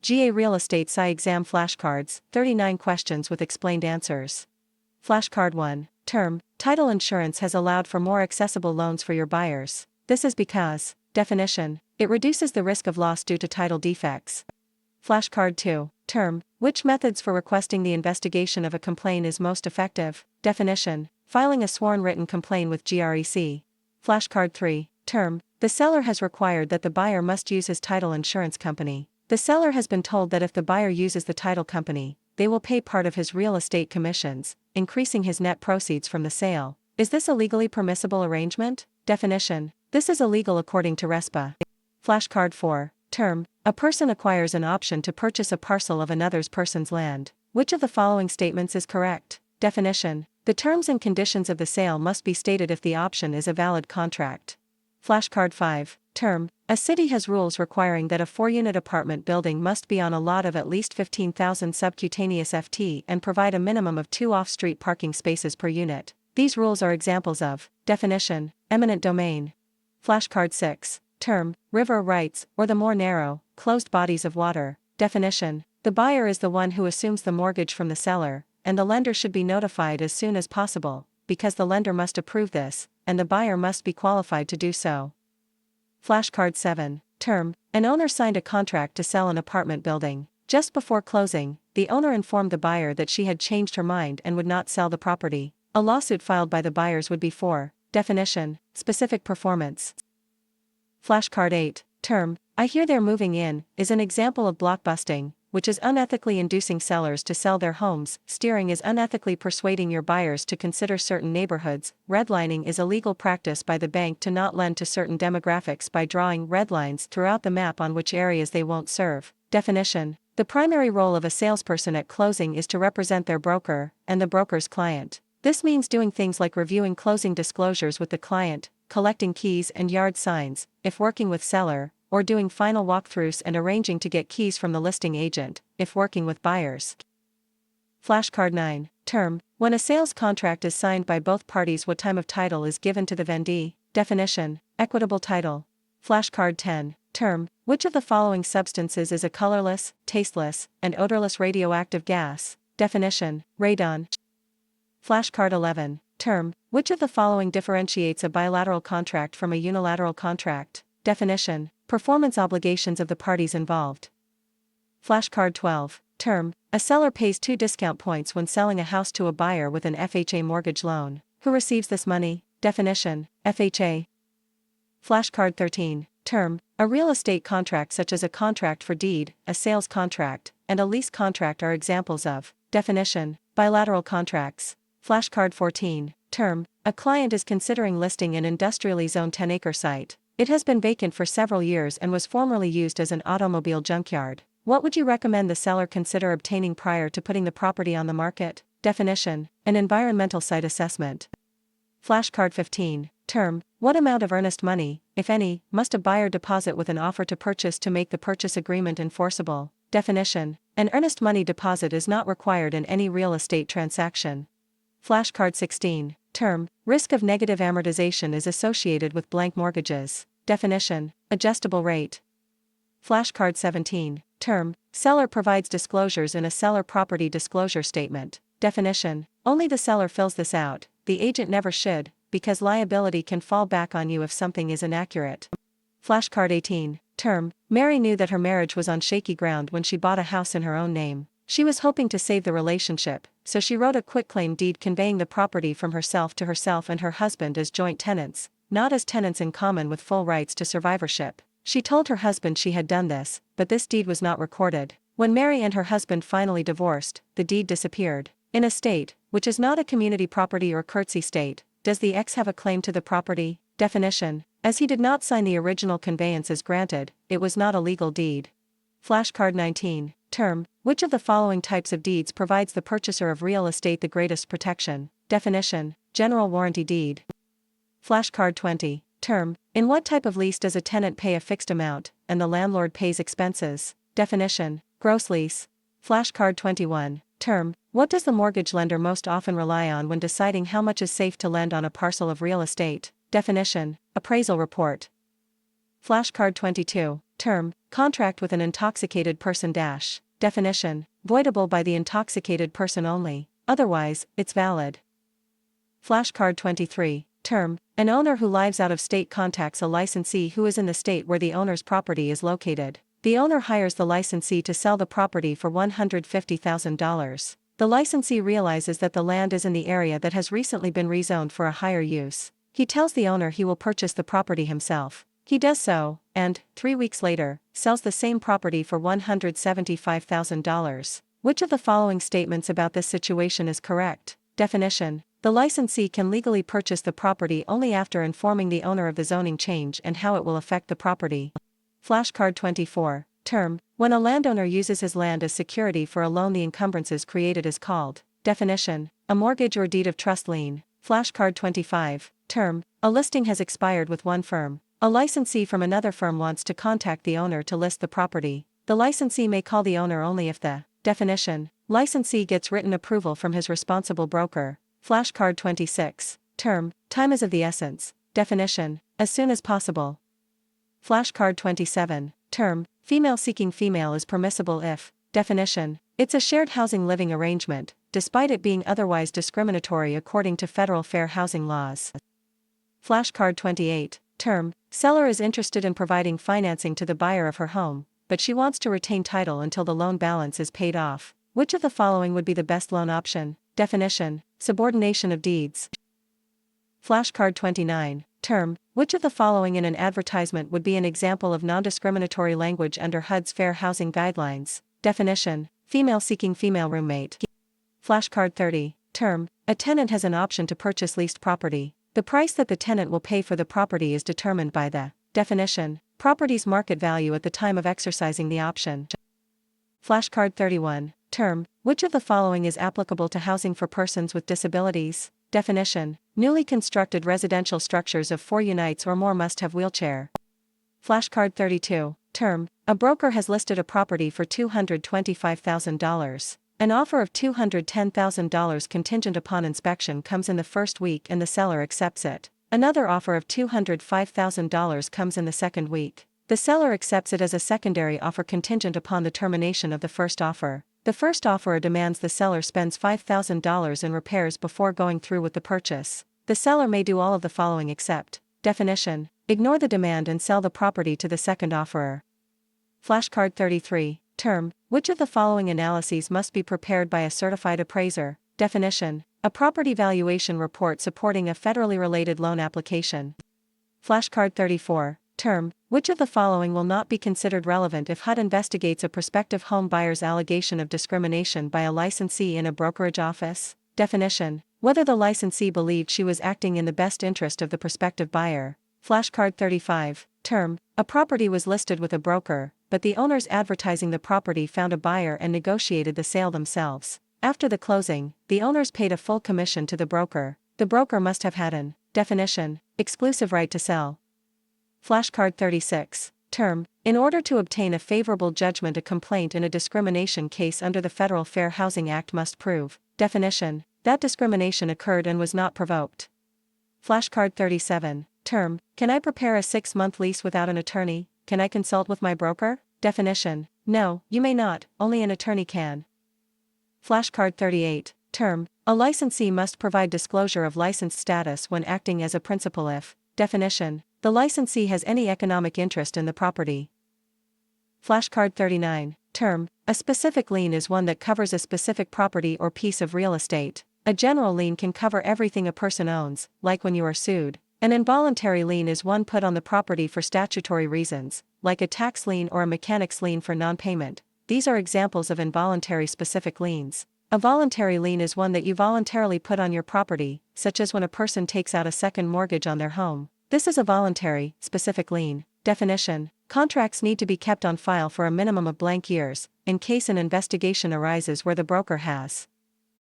GA Real Estate PSI Exam Flashcards, 39 questions with explained answers. Flashcard 1. Term. Title insurance has allowed for more accessible loans for your buyers. This is because, definition, it reduces the risk of loss due to title defects. Flashcard 2. Term. Which methods for requesting the investigation of a complaint is most effective? Definition. Filing a sworn written complaint with GREC. Flashcard 3. Term. The seller has required that the buyer must use his title insurance company. The seller has been told that if the buyer uses the title company, they will pay part of his real estate commissions, increasing his net proceeds from the sale. Is this a legally permissible arrangement? Definition. This is illegal according to RESPA. Flashcard 4. Term. A person acquires an option to purchase a parcel of another person's land. Which of the following statements is correct? Definition. The terms and conditions of the sale must be stated if the option is a valid contract. Flashcard 5. Term. A city has rules requiring that a 4-unit apartment building must be on a lot of at least 15,000 subcutaneous ft and provide a minimum of 2 off-street parking spaces per unit. These rules are examples of, definition, eminent domain. Flashcard 6. Term. River rights, or the more narrow, closed bodies of water. Definition. The buyer is the one who assumes the mortgage from the seller, and the lender should be notified as soon as possible, because the lender must approve this, and the buyer must be qualified to do so. Flashcard 7. Term. An owner signed a contract to sell an apartment building. Just before closing, the owner informed the buyer that she had changed her mind and would not sell the property. A lawsuit filed by the buyers would be for, definition, specific performance. Flashcard 8. Term. I hear they're moving in, is an example of blockbusting, which is unethically inducing sellers to sell their homes. Steering is unethically persuading your buyers to consider certain neighborhoods. Redlining is a legal practice by the bank to not lend to certain demographics by drawing red lines throughout the map on which areas they won't serve. Definition. The primary role of a salesperson at closing is to represent their broker and the broker's client. This means doing things like reviewing closing disclosures with the client, collecting keys and yard signs, if working with seller, or doing final walkthroughs and arranging to get keys from the listing agent, if working with buyers. Flashcard 9. Term. When a sales contract is signed by both parties, what time of title is given to the vendee? Definition. Equitable title. Flashcard 10. Term. Which of the following substances is a colorless, tasteless, and odorless radioactive gas? Definition. Radon. Flashcard 11. Term. Which of the following differentiates a bilateral contract from a unilateral contract? Definition. Performance obligations of the parties involved. Flashcard 12. Term. A seller pays 2 discount points when selling a house to a buyer with an FHA mortgage loan. Who receives this money? Definition. FHA. Flashcard 13. Term. A real estate contract such as a contract for deed, a sales contract, and a lease contract are examples of, definition, bilateral contracts. Flashcard 14. Term. A client is considering listing an industrially zoned 10-acre site. It has been vacant for several years and was formerly used as an automobile junkyard. What would you recommend the seller consider obtaining prior to putting the property on the market? Definition. An environmental site assessment. Flashcard 15. Term. What amount of earnest money, if any, must a buyer deposit with an offer to purchase to make the purchase agreement enforceable? Definition. An earnest money deposit is not required in any real estate transaction. Flashcard 16. Term. Risk of negative amortization is associated with blank mortgages. Definition. Adjustable rate. Flashcard 17. Term. Seller provides disclosures in a seller property disclosure statement. Definition. Only the seller fills this out, the agent never should, because liability can fall back on you if something is inaccurate. Flashcard 18. Term. Mary knew that her marriage was on shaky ground when she bought a house in her own name. She was hoping to save the relationship, so she wrote a quitclaim deed conveying the property from herself to herself and her husband as joint tenants, not as tenants in common with full rights to survivorship. She told her husband she had done this, but this deed was not recorded. When Mary and her husband finally divorced, the deed disappeared. In a state, which is not a community property or courtesy state, does the ex have a claim to the property? Definition. As he did not sign the original conveyance as granted, it was not a legal deed. Flashcard 19. Term. Which of the following types of deeds provides the purchaser of real estate the greatest protection? Definition. General warranty deed. Flashcard 20. Term. In what type of lease does a tenant pay a fixed amount, and the landlord pays expenses? Definition. Gross lease. Flashcard 21. Term. What does the mortgage lender most often rely on when deciding how much is safe to lend on a parcel of real estate? Definition. Appraisal report. Flashcard 22. Term. contract with an intoxicated person. Definition: voidable by the intoxicated person only, otherwise, it's valid. Flashcard 23. Term: an owner who lives out of state contacts a licensee who is in the state where the owner's property is located. The owner hires the licensee to sell the property for $150,000. The licensee realizes that the land is in the area that has recently been rezoned for a higher use. He tells the owner he will purchase the property himself. He does so, and, 3 weeks later, sells the same property for $175,000. Which of the following statements about this situation is correct? Definition: the licensee can legally purchase the property only after informing the owner of the zoning change and how it will affect the property. Flashcard 24. Term: when a landowner uses his land as security for a loan the encumbrances created is called. Definition: a mortgage or deed of trust lien. Flashcard 25. Term: a listing has expired with one firm. A licensee from another firm wants to contact the owner to list the property. The licensee may call the owner only if the definition: licensee gets written approval from his responsible broker. Flashcard 26. Term: time is of the essence. Definition: as soon as possible. Flashcard 27. Term: female seeking female is permissible if. Definition: it's a shared housing living arrangement, despite it being otherwise discriminatory according to federal fair housing laws. Flashcard 28. Term: seller is interested in providing financing to the buyer of her home, but she wants to retain title until the loan balance is paid off. Which of the following would be the best loan option? Definition: subordination of deeds. Flashcard 29. Term: which of the following in an advertisement would be an example of non-discriminatory language under HUD's Fair Housing Guidelines? Definition: female seeking female roommate. Flashcard 30. Term: a tenant has an option to purchase leased property. The price that the tenant will pay for the property is determined by the definition: property's market value at the time of exercising the option. Flashcard 31. Term: which of the following is applicable to housing for persons with disabilities? Definition: newly constructed residential structures of 4 units or more must have wheelchair. Flashcard 32. Term: a broker has listed a property for $225,000. An offer of $210,000 contingent upon inspection comes in the first week and the seller accepts it. Another offer of $205,000 comes in the second week. The seller accepts it as a secondary offer contingent upon the termination of the first offer. The first offeror demands the seller spends $5,000 in repairs before going through with the purchase. The seller may do all of the following except. Definition: ignore the demand and sell the property to the second offeror. Flashcard 33. Term: which of the following analyses must be prepared by a certified appraiser? Definition: a property valuation report supporting a federally related loan application. Flashcard 34. Term: which of the following will not be considered relevant if HUD investigates a prospective home buyer's allegation of discrimination by a licensee in a brokerage office? Definition: whether the licensee believed she was acting in the best interest of the prospective buyer. Flashcard 35. Term: a property was listed with a broker, but the owners advertising the property found a buyer and negotiated the sale themselves. After the closing, the owners paid a full commission to the broker. The broker must have had an definition: exclusive right to sell. Flashcard 36. Term: in order to obtain a favorable judgment, a complaint in a discrimination case under the Federal Fair Housing Act must prove. Definition: that discrimination occurred and was not provoked. Flashcard 37. Term: can I prepare a 6-month lease without an attorney? Can I consult with my broker? Definition: no, you may not, only an attorney can. Flashcard 38. Term: a licensee must provide disclosure of licensed status when acting as a principal if. Definition: the licensee has any economic interest in the property. Flashcard 39. Term: a specific lien is one that covers a specific property or piece of real estate. A general lien can cover everything a person owns, like when you are sued. An involuntary lien is one put on the property for statutory reasons, like a tax lien or a mechanic's lien for non-payment. These are examples of involuntary specific liens. A voluntary lien is one that you voluntarily put on your property, such as when a person takes out a second mortgage on their home. This is a voluntary, specific lien. Definition: contracts need to be kept on file for a minimum of blank years, in case an investigation arises where the broker has